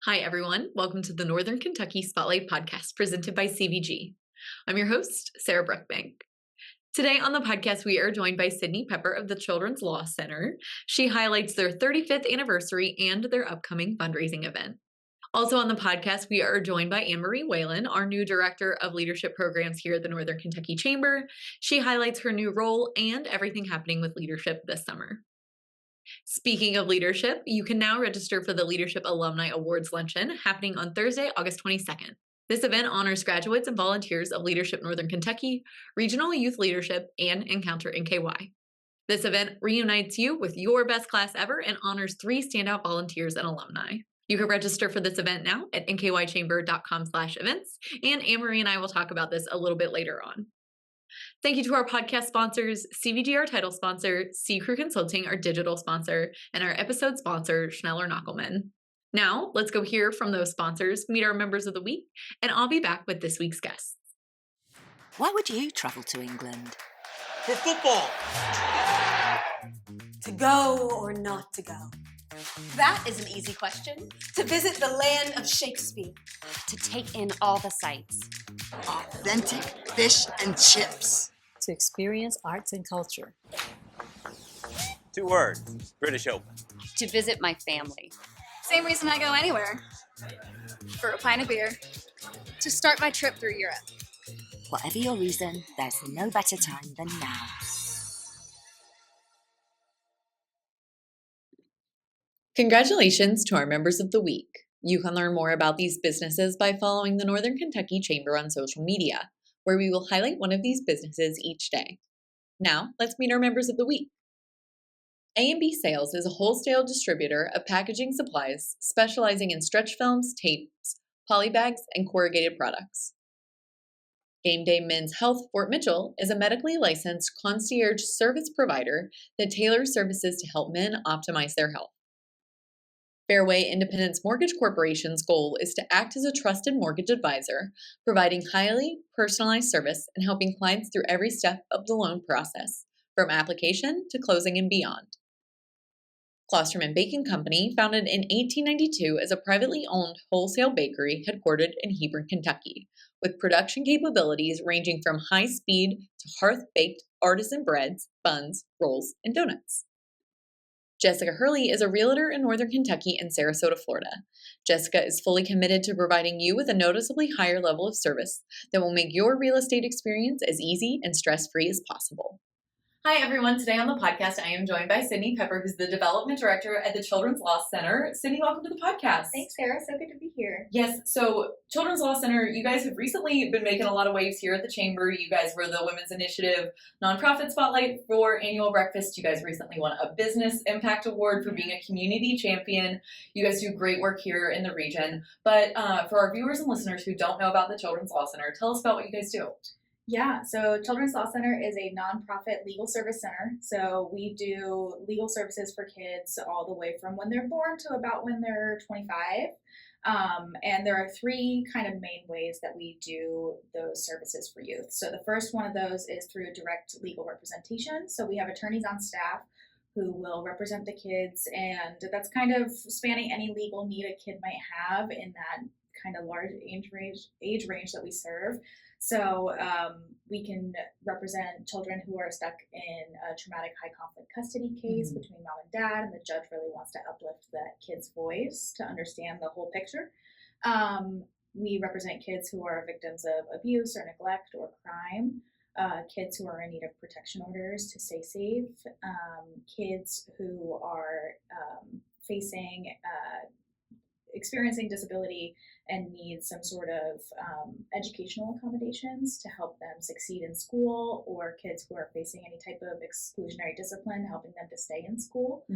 Hi, everyone. Welcome to the Northern Kentucky Spotlight Podcast presented by CVG. I'm your host, Sarah Brookbank. Today on the podcast, we are joined by Sydney Pepper of the Children's Law Center. She highlights their 35th anniversary and their upcoming fundraising event. Also on the podcast, we are joined by Anne-Marie Whelan, our new Director of Leadership Programs here at the Northern Kentucky Chamber. She highlights her new role and everything happening with leadership this summer. Speaking of leadership, you can now register for the Leadership Alumni Awards Luncheon happening on Thursday, August 22nd. This event honors graduates and volunteers of Leadership Northern Kentucky, Regional Youth Leadership, and Encounter NKY. This event reunites you with your best class ever and honors 3 standout volunteers and alumni. You can register for this event now at nkychamber.com/events, and Anne-Marie and I will talk about this a little bit later on. Thank you to our podcast sponsors, CVG, our title sponsor, C Crew Consulting, our digital sponsor, and our episode sponsor, Schneller-Knockelman. Now, let's go hear from those sponsors, meet our members of the week, and I'll be back with this week's guests. Why would you travel to England? For football. To go or not to go? That is an easy question. To visit the land of Shakespeare. To take in all the sights. Authentic fish and chips. To experience arts and culture. 2 words, British Open. To visit my family. Same reason I go anywhere. For a pint of beer. To start my trip through Europe. Whatever your reason, there's no better time than now. Congratulations to our members of the week. You can learn more about these businesses by following the Northern Kentucky Chamber on social media, where we will highlight one of these businesses each day. Now, let's meet our members of the week. A&B Sales is a wholesale distributor of packaging supplies specializing in stretch films, tapes, polybags, and corrugated products. Game Day Men's Health Fort Mitchell is a medically licensed concierge service provider that tailors services to help men optimize their health. Fairway Independence Mortgage Corporation's goal is to act as a trusted mortgage advisor, providing highly personalized service and helping clients through every step of the loan process, from application to closing and beyond. Klosterman Baking Company, founded in 1892 as a privately owned wholesale bakery headquartered in Hebron, Kentucky, with production capabilities ranging from high-speed to hearth-baked artisan breads, buns, rolls, and donuts. Jessica Hurley is a realtor in Northern Kentucky and Sarasota, Florida. Jessica is fully committed to providing you with a noticeably higher level of service that will make your real estate experience as easy and stress-free as possible. Hi, everyone. Today on the podcast, I am joined by Sydney Pepper, who's the Development Director at the Children's Law Center. Sydney, welcome to the podcast. Thanks, Sarah. So good to be here. Yes, so Children's Law Center, you guys have recently been making a lot of waves here at the Chamber. You guys were the Women's Initiative Nonprofit Spotlight for annual breakfast. You guys recently won a Business Impact Award for being a community champion. You guys do great work here in the region. But for our viewers and listeners who don't know about the Children's Law Center, tell us about what you guys do. Yeah, so Children's Law Center is a nonprofit legal service center. So we do legal services for kids all the way from when they're born to about when they're 25. And there are 3 kind of main ways that we do those services for youth. So the first one of those is through direct legal representation. So we have attorneys on staff who will represent the kids, and that's kind of spanning any legal need a kid might have in that kind of large age range that we serve. So we can represent children who are stuck in a traumatic high conflict custody case between mom and dad, and the judge really wants to uplift that kid's voice to understand the whole picture. We represent kids who are victims of abuse or neglect or crime, kids who are in need of protection orders to stay safe, kids who are experiencing disability and need some sort of educational accommodations to help them succeed in school, or kids who are facing any type of exclusionary discipline, helping them to stay in school.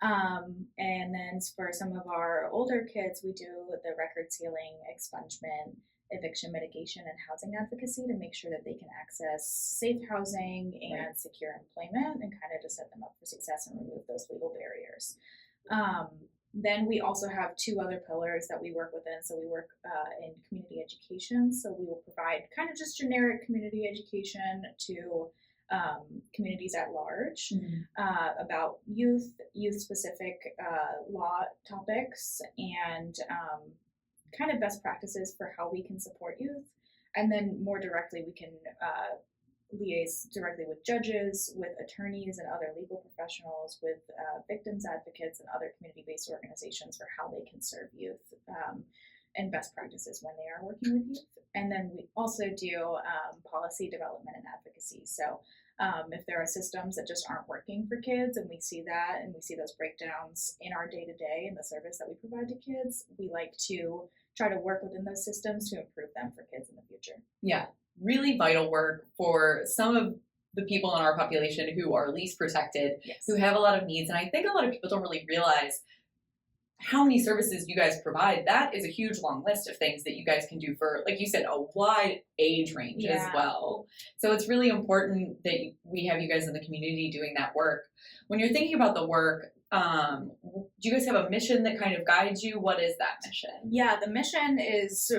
And then for some of our older kids, we do the record sealing, expungement, eviction mitigation, and housing advocacy to make sure that they can access safe housing and secure employment, and kind of to set them up for success and remove those legal barriers. Then we also have 2 other pillars that we work within. So we work in community education. So we will provide kind of just generic community education to communities at large about youth-specific law topics, and kind of best practices for how we can support youth. And then more directly, we can liaise directly with judges, with attorneys and other legal professionals, with victims advocates and other community-based organizations for how they can serve youth and best practices when they are working with youth. And then we also do policy development and advocacy. So if there are systems that just aren't working for kids, and we see that, and we see those breakdowns in our day-to-day in the service that we provide to kids, we like to try to work within those systems to improve them for kids in the future. Yeah, really vital work for some of the people in our population who are least protected, Yes. who have a lot of needs. And I think a lot of people don't really realize how many services you guys provide. That is a huge long list of things that you guys can do for, like you said, a wide age range as well. So it's really important that we have you guys in the community doing that work. When you're thinking about the work, do you guys have a mission that kind of guides you? What is that mission? Yeah, the mission is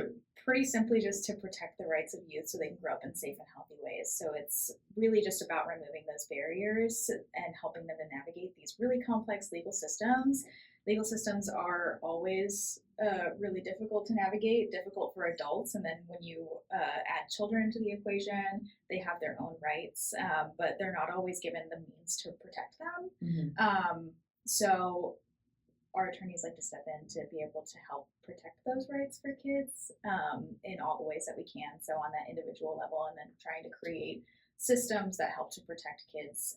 pretty simply just to protect the rights of youth so they can grow up in safe and healthy ways. So it's really just about removing those barriers and helping them to navigate these really complex legal systems. Legal systems are always really difficult to navigate, difficult for adults, and then when you add children into the equation, they have their own rights, but they're not always given the means to protect them. So our attorneys like to step in to be able to help protect those rights for kids in all the ways that we can. So on that individual level, and then trying to create systems that help to protect kids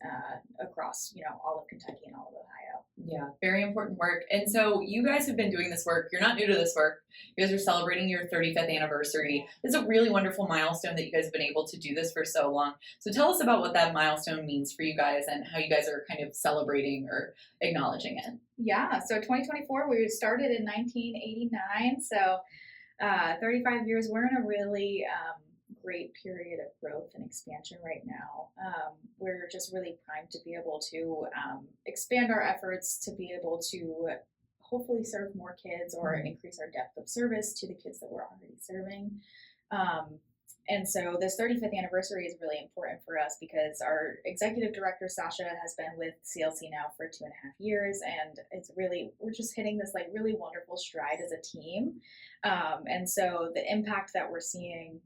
across, all of Kentucky and all of Ohio. Yeah, very important work. And so you guys have been doing this work. You're not new to this work. You guys are celebrating your 35th anniversary. It's a really wonderful milestone that you guys have been able to do this for so long. So tell us about what that milestone means for you guys and how you guys are kind of celebrating or acknowledging it. Yeah, so 2024, we started in 1989. So 35 years, we're in a really great period of growth and expansion right now. We're just really primed to be able to expand our efforts to be able to hopefully serve more kids or increase our depth of service to the kids that we're already serving. And so this 35th anniversary is really important for us because our executive director, Sasha, has been with CLC now for 2.5 years. And it's really, we're just hitting this like really wonderful stride as a team. And so the impact that we're seeing,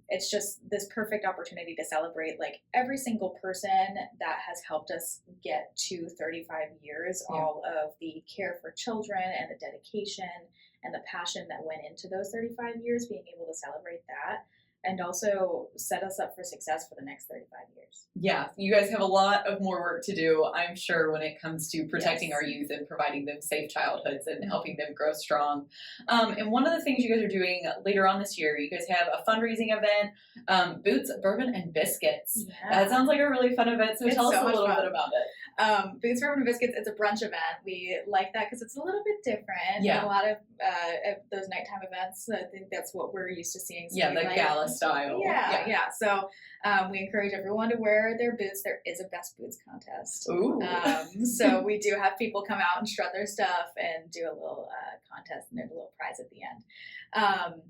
it's just this perfect opportunity to celebrate like every single person that has helped us get to 35 years, all of the care for children and the dedication and the passion that went into those 35 years, being able to celebrate that and also set us up for success for the next 35 years. Yeah, you guys have a lot of more work to do, I'm sure, when it comes to protecting our youth and providing them safe childhoods and helping them grow strong. And one of the things you guys are doing later on this year, you guys have a fundraising event, Boots, Bourbon, and Biscuits. Yeah. That sounds like a really fun event, so tell us a little bit about it. Boots, Bourbon, and Biscuits, it's a brunch event. We like that because it's a little bit different. Yeah. And a lot of those nighttime events, I think that's what we're used to seeing. So the gala style. Yeah. So we encourage everyone to wear their boots. There is a best boots contest. Ooh. So we do have people come out and strut their stuff and do a little contest, and there's a little prize at the end.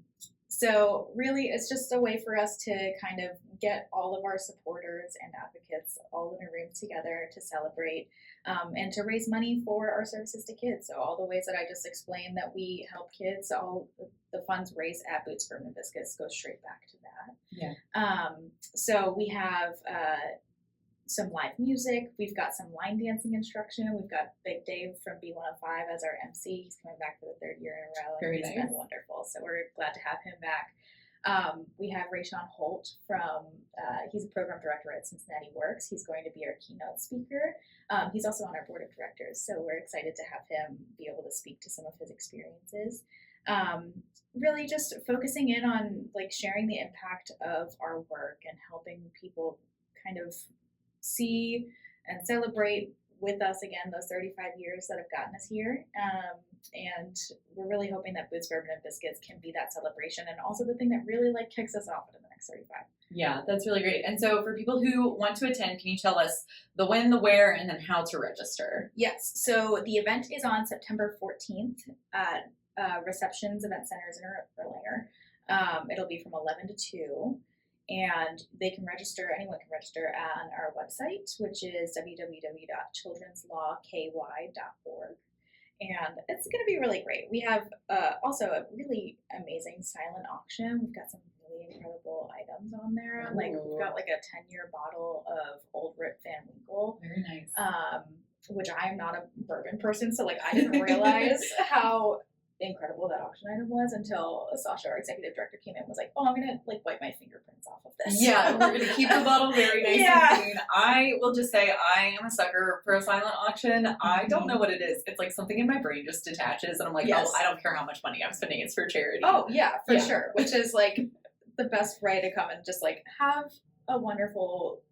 So really, it's just a way for us to kind of get all of our supporters and advocates all in a room together to celebrate and to raise money for our services to kids. So all the ways that I just explained that we help kids, all the funds raised at Boots, Bourbon, and Biscuits go straight back to that. Yeah. So we have some live music. We've got some line dancing instruction. We've got Big Dave from B105 as our MC. He's coming back for the 3rd year in a row. Very He's nice. been wonderful. So we're glad to have him back. We have Rayshawn Holt from, he's a program director at Cincinnati Works. He's going to be our keynote speaker. He's also on our board of directors. So we're excited to have him be able to speak to some of his experiences. Really just focusing in on like sharing the impact of our work and helping people kind of see and celebrate with us again those 35 years that have gotten us here. And we're really hoping that Boots, Bourbon, and Biscuits can be that celebration and also the thing that really like kicks us off into the next 35. Yeah, that's really great. And so for people who want to attend, can you tell us the when, the where, and then how to register? Yes, so the event is on September 14th at Receptions Event Centers in Erlanger. It'll be from 11 to 2. And anyone can register on our website, which is www.childrenslawky.org. And it's going to be really great. We have also a really amazing silent auction. We've got some really incredible items on there. Like we've got like a 10-year bottle of Old Rip Van Winkle. Very nice. Which I am not a bourbon person, so like I didn't realize how incredible that auction item was until Sasha, our executive director, came in and was like, "Oh, I'm gonna like wipe my fingerprints off of this." Yeah, we're gonna keep the bottle very nice Yeah. and clean. I will just say I am a sucker for a silent auction. I don't know what it is. It's like something in my brain just detaches, and I'm like, Yes. oh, I don't care how much money I'm spending. It's for charity. Oh yeah, for Yeah. sure. Which is like the best way to come and just like have a wonderful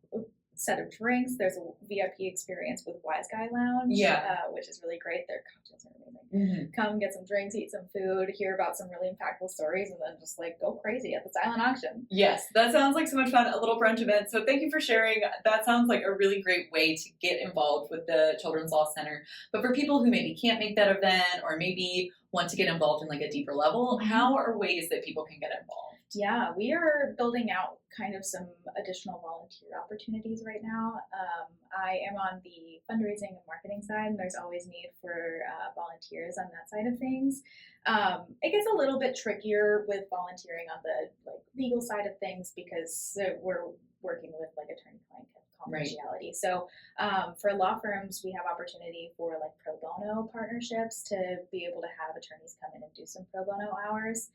set of drinks. There's a VIP experience with Wise Guy Lounge, which is really great. Their cocktails are amazing. Come get some drinks, eat some food, hear about some really impactful stories, and then just like go crazy at the silent auction. Yes, that sounds like so much fun, a little brunch event. So thank you for sharing. That sounds like a really great way to get involved with the Children's Law Center. But for people who maybe can't make that event or maybe want to get involved in like a deeper level, how are ways that people can get involved? Yeah, we are building out kind of some additional volunteer opportunities right now. I am on the fundraising and marketing side, and there's always need for volunteers on that side of things. It gets a little bit trickier with volunteering on the like legal side of things because we're working with like attorney-client confidentiality. Right. So for law firms, we have opportunity for like pro bono partnerships to be able to have attorneys come in and do some pro bono hours.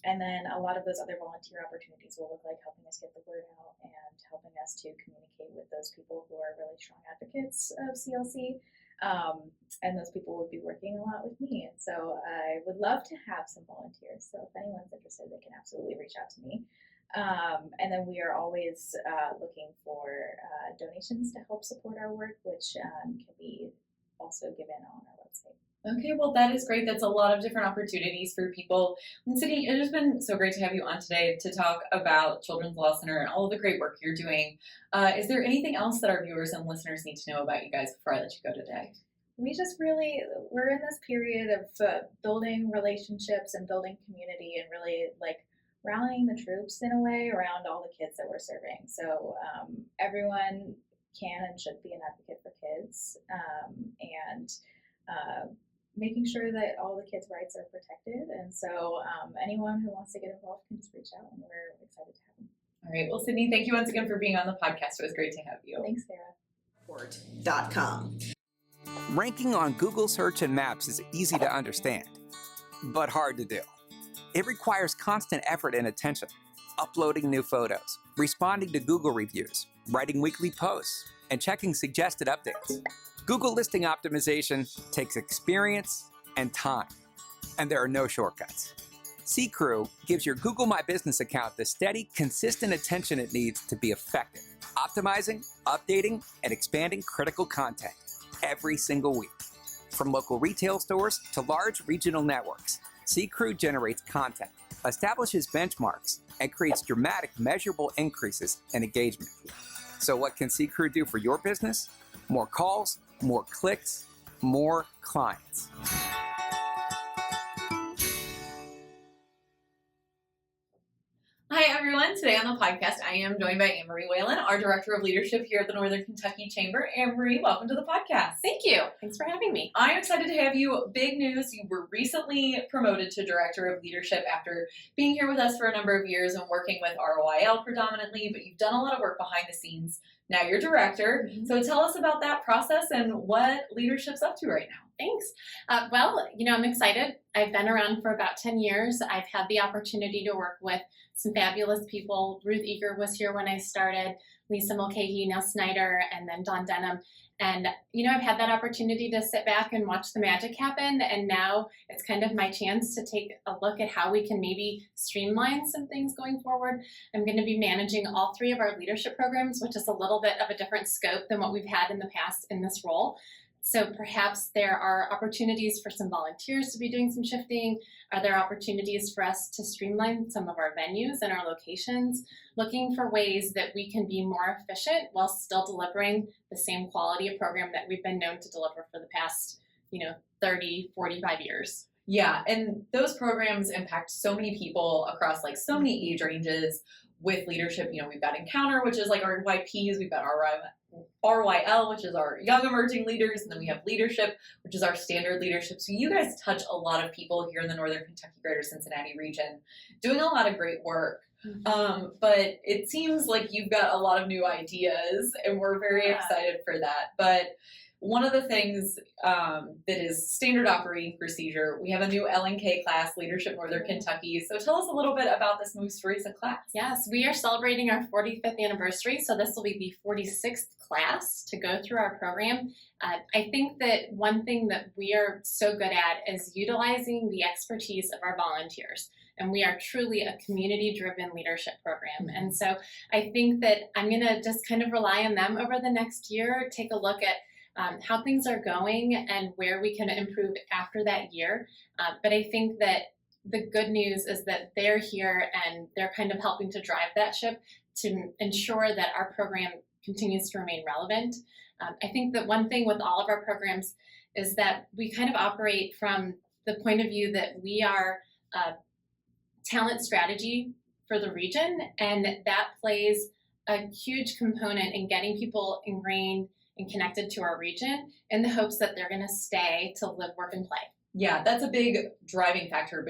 And then a lot of those other volunteer opportunities will look like helping us get the word out and helping us to communicate with those people who are really strong advocates of CLC. And those people would be working a lot with me. And so I would love to have some volunteers. So if anyone's interested, they can absolutely reach out to me. And then we are always looking for donations to help support our work, which can be also given on our website. Okay, well, that is great. That's a lot of different opportunities for people. And Sydney, it has been so great to have you on today to talk about Children's Law Center and all of the great work you're doing. Is there anything else that our viewers and listeners need to know about you guys before I let you go today? We're in this period of building relationships and building community and really like rallying the troops in a way around all the kids that we're serving. So everyone can and should be an advocate for kids, and making sure that all the kids' rights are protected. And so anyone who wants to get involved can just reach out, and we're excited to have them. All right. Well, Sydney, thank you once again for being on the podcast. It was great to have you. Thanks, Sarah. .com. Ranking on Google Search and Maps is easy to understand, but hard to do. It requires constant effort and attention, uploading new photos, responding to Google reviews, writing weekly posts, and checking suggested updates. Google listing optimization takes experience and time, and there are no shortcuts. C-Crew gives your Google My Business account the steady, consistent attention it needs to be effective, optimizing, updating, and expanding critical content every single week. From local retail stores to large regional networks, C-Crew generates content, establishes benchmarks, and creates dramatic, measurable increases in engagement. So what can C-Crew do for your business? More calls, more clicks, more clients. Hi, everyone. Today on the podcast, I am joined by Anne-Marie Whelan, our Director of Leadership here at the Northern Kentucky Chamber. Anne-Marie, welcome to the podcast. Thank you. Thanks for having me. I'm excited to have you. Big news. You were recently promoted to Director of Leadership after being here with us for a number of years and working with ROIL predominantly, but you've done a lot of work behind the scenes. Now you're Director. Mm-hmm. So tell us about that process and what leadership's up to right now. Thanks. Well, I'm excited. I've been around for about 10 years. I've had the opportunity to work with some fabulous people. Ruth Eager was here when I started, Lisa Mulcahy, Nell Snyder, and then Dawn Denham. And, I've had that opportunity to sit back and watch the magic happen. And now it's kind of my chance to take a look at how we can maybe streamline some things going forward. I'm going to be managing all 3 of our leadership programs, which is a little bit of a different scope than what we've had in the past in this role. So perhaps there are opportunities for some volunteers to be doing some shifting. Are there opportunities for us to streamline some of our venues and our locations, looking for ways that we can be more efficient while still delivering the same quality of program that we've been known to deliver for the past, 30, 45 years. Yeah, and those programs impact so many people across so many age ranges. with leadership, we've got Encounter, which is like our YPs, we've got our RYL, which is our Young Emerging Leaders, and then we have Leadership, which is our standard leadership. So you guys touch a lot of people here in the Northern Kentucky, Greater Cincinnati region, doing a lot of great work. But it seems like you've got a lot of new ideas, and we're very excited for that. But one of the things that is standard operating procedure, we have a new LNK class, Leadership Northern Kentucky. So tell us a little bit about this most recent class. Yes, we are celebrating our 45th anniversary, so this will be the 46th class to go through our program. I think that one thing that we are so good at is utilizing the expertise of our volunteers. And we are truly a community-driven leadership program. And so I think that I'm going to just kind of rely on them over the next year, take a look at how things are going and where we can improve after that year. But I think that the good news is that they're here and they're kind of helping to drive that ship to ensure that our program continues to remain relevant. I think that one thing with all of our programs is that we kind of operate from the point of view that we are a talent strategy for the region, and that plays a huge component in getting people ingrained and connected to our region in the hopes that they're going to stay to live, work, and play. Yeah, that's a big driving factor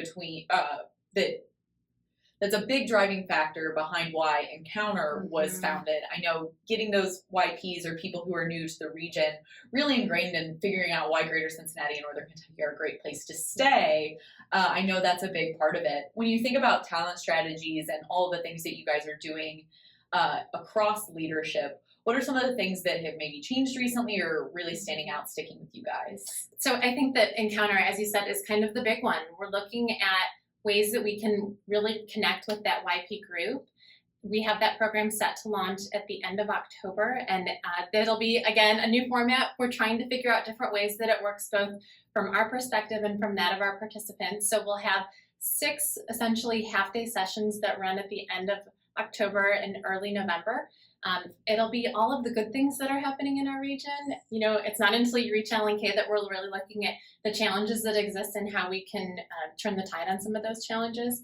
that's a big driving factor behind why Encounter was founded. I know getting those YPs or people who are new to the region really ingrained in figuring out why Greater Cincinnati and Northern Kentucky are a great place to stay. I know that's a big part of it. When you think about talent strategies and all the things that you guys are doing across leadership, what are some of the things that have maybe changed recently or really standing out, sticking with you guys? So I think that Encounter, as you said, is kind of the big one. We're looking at ways that we can really connect with that YP group. We have that program set to launch at the end of October, and that'll be, again, a new format. We're trying to figure out different ways that it works both from our perspective and from that of our participants. So we'll have 6 essentially half-day sessions that run at the end of October and early November. It'll be all of the good things that are happening in our region. It's not until you reach LNK that we're really looking at the challenges that exist and how we can turn the tide on some of those challenges.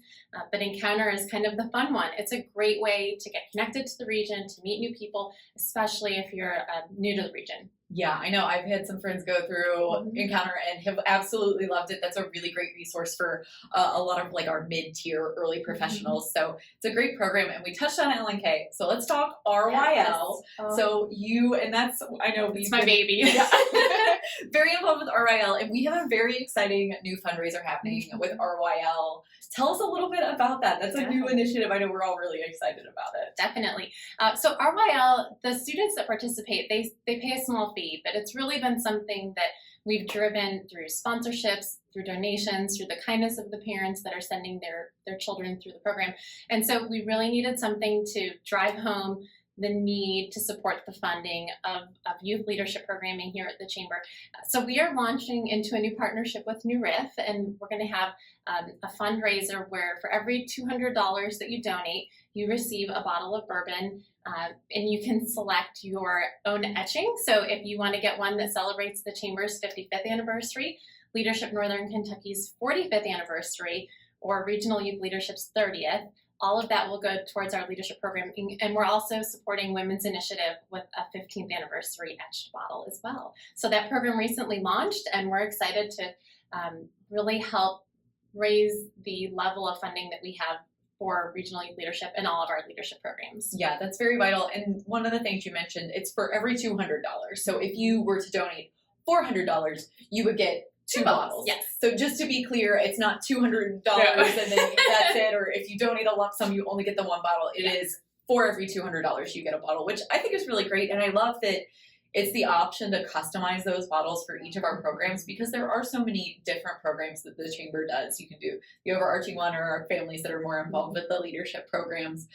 But Encounter is kind of the fun one. It's a great way to get connected to the region, to meet new people, especially if you're new to the region. Yeah, I know. I've had some friends go through Encounter and have absolutely loved it. That's a really great resource for a lot of like our mid-tier early professionals. So it's a great program. And we touched on LNK. So let's talk RYL. Yes. So I know it's my baby. Yeah, very involved with RYL. And we have a very exciting new fundraiser happening with RYL. Tell us a little bit about that. That's a new initiative. I know we're all really excited about it. Definitely. So RYL, the students that participate, they pay a small fee, but it's really been something that we've driven through sponsorships, through donations, through the kindness of the parents that are sending their children through the program. And so we really needed something to drive home the need to support the funding of youth leadership programming here at the Chamber. So we are launching into a new partnership with New Riff, and we're going to have a fundraiser where for every $200 that you donate, you receive a bottle of bourbon, and you can select your own etching. So if you want to get one that celebrates the Chamber's 55th anniversary, Leadership Northern Kentucky's 45th anniversary, or Regional Youth Leadership's 30th, all of that will go towards our leadership program. And we're also supporting Women's Initiative with a 15th anniversary etched bottle as well. So that program recently launched, and we're excited to really help raise the level of funding that we have for regional youth leadership and all of our leadership programs. Yeah, that's very vital. And one of the things you mentioned, it's for every $200. So if you were to donate $400, you would get 2 bottles. Yes. So just to be clear, it's not $200 and then that's it. Or if you donate a lump sum, you only get the 1 bottle. It is for every $200 you get a bottle, which I think is really great. And I love that it's the option to customize those bottles for each of our programs, because there are so many different programs that the Chamber does. You can do the overarching one, or our families that are more involved with the leadership programs.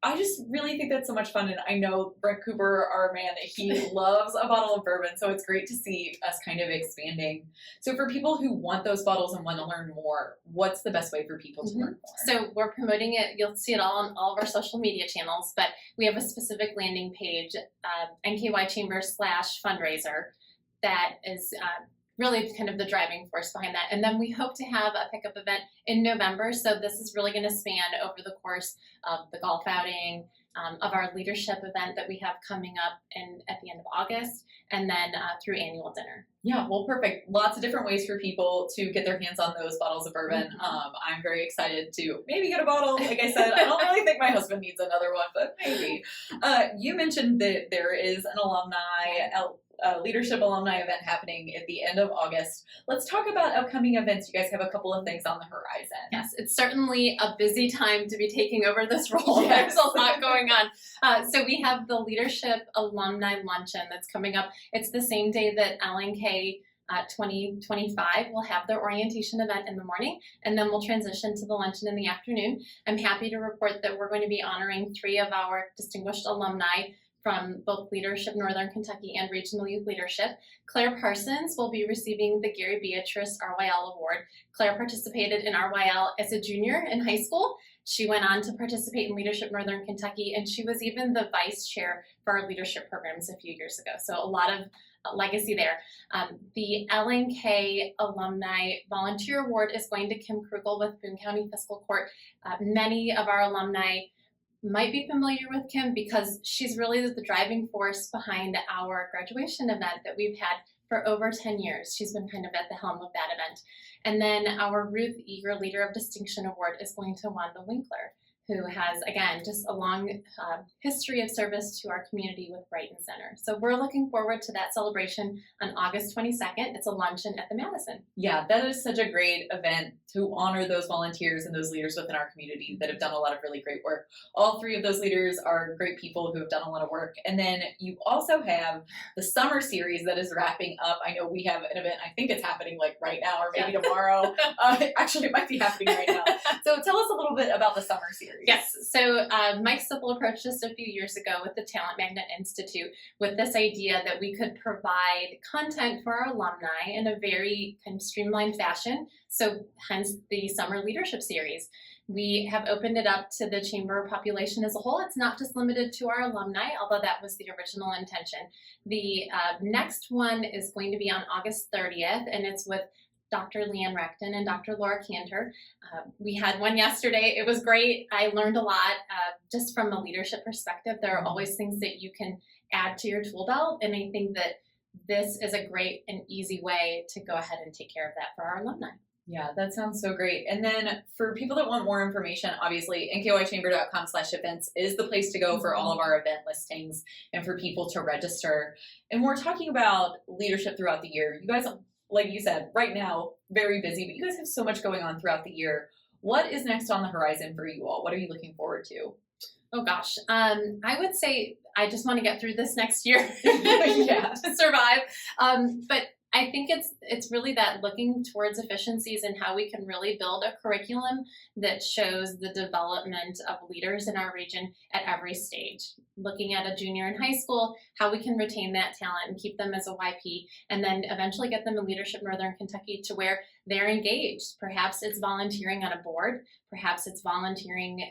I just really think that's so much fun. And I know Brett Cooper, our man, he loves a bottle of bourbon. So it's great to see us kind of expanding. So for people who want those bottles and want to learn more, what's the best way for people to learn more? So we're promoting it. You'll see it all on all of our social media channels, but we have a specific landing page, NKY Chamber /fundraiser, that is really kind of the driving force behind that. And then we hope to have a pickup event in November. So this is really going to span over the course of the golf outing, of our leadership event that we have coming up at the end of August, and then through annual dinner. Yeah, well, perfect. Lots of different ways for people to get their hands on those bottles of bourbon. I'm very excited to maybe get a bottle. Like I said, I don't really think my husband needs another one, but maybe. You mentioned that there is an leadership alumni event happening at the end of August. Let's talk about upcoming events. You guys have a couple of things on the horizon. Yes, it's certainly a busy time to be taking over this role. Yes. There's a lot going on. So we have the Leadership Alumni Luncheon that's coming up. It's the same day that LNK 2025 will have their orientation event in the morning, and then we'll transition to the luncheon in the afternoon. I'm happy to report that we're going to be honoring 3 of our distinguished alumni from both Leadership Northern Kentucky and Regional Youth Leadership. Claire Parsons will be receiving the Gary Beatrice RYL Award. Claire participated in RYL as a junior in high school. She went on to participate in Leadership Northern Kentucky, and she was even the vice chair for our leadership programs a few years ago. So a lot of legacy there. The LNK Alumni Volunteer Award is going to Kim Krugel with Boone County Fiscal Court. Many of our alumni might be familiar with Kim because she's really the driving force behind our graduation event that we've had for over 10 years. She's been kind of at the helm of that event. And then our Ruth Eager Leader of Distinction Award is going to Wanda Winkler, who has, again, just a long history of service to our community with Brighton Center. So we're looking forward to that celebration on August 22nd. It's a luncheon at the Madison. Yeah, that is such a great event to honor those volunteers and those leaders within our community that have done a lot of really great work. All 3 of those leaders are great people who have done a lot of work. And then you also have the summer series that is wrapping up. I know we have an event, I think it's happening like right now or maybe tomorrow. Actually, it might be happening right now. So tell us a little bit about the summer series. Yes, so Mike Sipple approached us a few years ago with the Talent Magnet Institute with this idea that we could provide content for our alumni in a very kind of streamlined fashion. So hence the Summer Leadership Series. We have opened it up to the chamber population as a whole. It's not just limited to our alumni, although that was the original intention. The next one is going to be on August 30th, and it's with Dr. Leanne Recton and Dr. Laura Cantor. We had one yesterday. It was great. I learned a lot just from a leadership perspective. There are always things that you can add to your tool belt, and I think that this is a great and easy way to go ahead and take care of that for our alumni. Yeah, that sounds so great. And then for people that want more information, obviously, nkychamber.com/events is the place to go for all of our event listings and for people to register. And we're talking about leadership throughout the year. You guys, like you said, right now, very busy, but you guys have so much going on throughout the year. What is next on the horizon for you all? What are you looking forward to? Oh gosh, I would say I just want to get through this next year Yeah. to survive. But I think it's really that looking towards efficiencies and how we can really build a curriculum that shows the development of leaders in our region at every stage. Looking at a junior in high school, how we can retain that talent and keep them as a YP, and then eventually get them in Leadership Northern Kentucky to where they're engaged. Perhaps it's volunteering on a board, perhaps it's volunteering,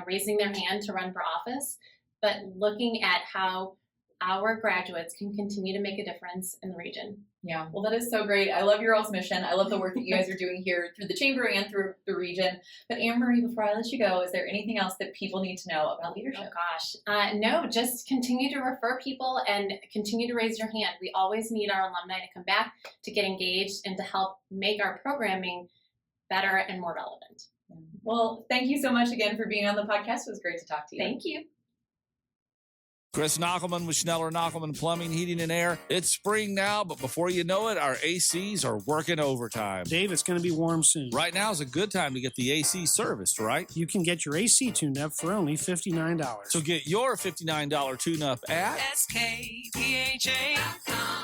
raising their hand to run for office, but looking at how our graduates can continue to make a difference in the region. Yeah, well, that is so great. I love your all's mission. I love the work that you guys are doing here through the chamber and through the region. But Anne-Marie, before I let you go, is there anything else that people need to know about leadership? Oh gosh, no, just continue to refer people and continue to raise your hand. We always need our alumni to come back, to get engaged, and to help make our programming better and more relevant. Well, thank you so much again for being on the podcast. It was great to talk to you. Thank you. Chris Knockelman with Schneller Knockelman Plumbing, Heating, and Air. It's spring now, but before you know it, our ACs are working overtime. Dave, it's going to be warm soon. Right now is a good time to get the AC serviced, right? You can get your AC tuned up for only $59. So get your $59 tune-up at SKPHA.com.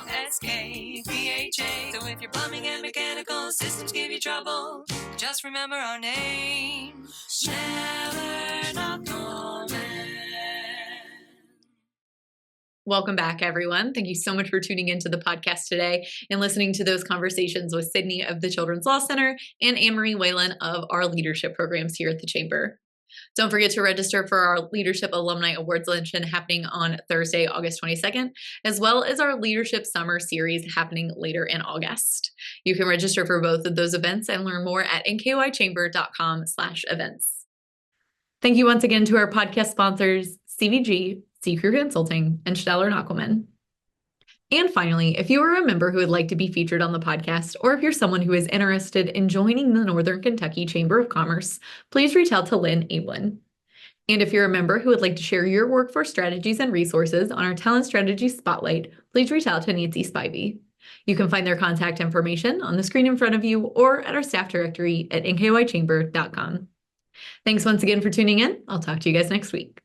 SKPHA. So if your plumbing and mechanical systems give you trouble, just remember our name, Schneller Knockelman. Welcome back, everyone. Thank you so much for tuning into the podcast today and listening to those conversations with Sydney of the Children's Law Center and Anne-Marie Whelan of our leadership programs here at the Chamber. Don't forget to register for our Leadership Alumni Awards Luncheon happening on Thursday, August 22nd, as well as our Leadership Summer Series happening later in August. You can register for both of those events and learn more at nkychamber.com/events. Thank you once again to our podcast sponsors, CVG, Sea-Crew Consulting, and Schneller Nachelman. And finally, if you are a member who would like to be featured on the podcast, or if you're someone who is interested in joining the Northern Kentucky Chamber of Commerce, please reach out to Lynn Ablin. And if you're a member who would like to share your workforce strategies and resources on our Talent Strategy Spotlight, please reach out to Nancy Spivey. You can find their contact information on the screen in front of you or at our staff directory at nkychamber.com. Thanks once again for tuning in. I'll talk to you guys next week.